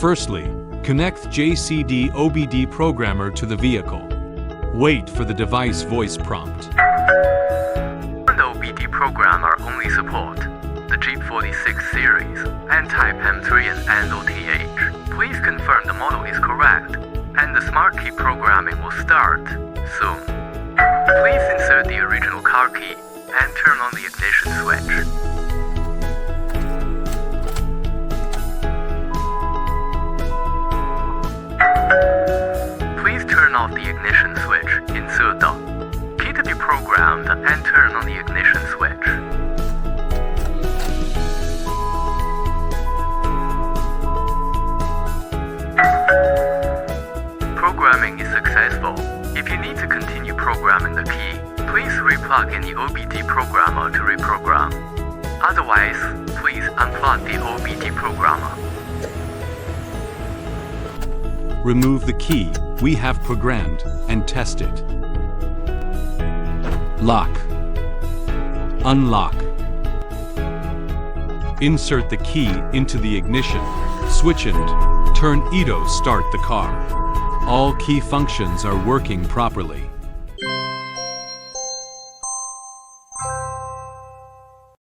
Firstly, connect JCD OBD programmer to the vehicle. Wait for the device voice prompt. The OBD programmer only support the Jeep 46 series and Type M3 and NOTH. Please confirm the model is correct, and the smart key programming will start soon. Please insert the original car key and turn on the ignition switch. Please turn off the ignition switch. Insert the key to be programmed and turn on the ignition switch. Programming is successful. If you need to continue programming the key, please replug in the OBD programmer to reprogram. Otherwise, please unplug the OBD programmer. Remove the key we have programmed and test it. Lock. Unlock. Insert the key into the ignition switch and turn to start the car. All key functions are working properly.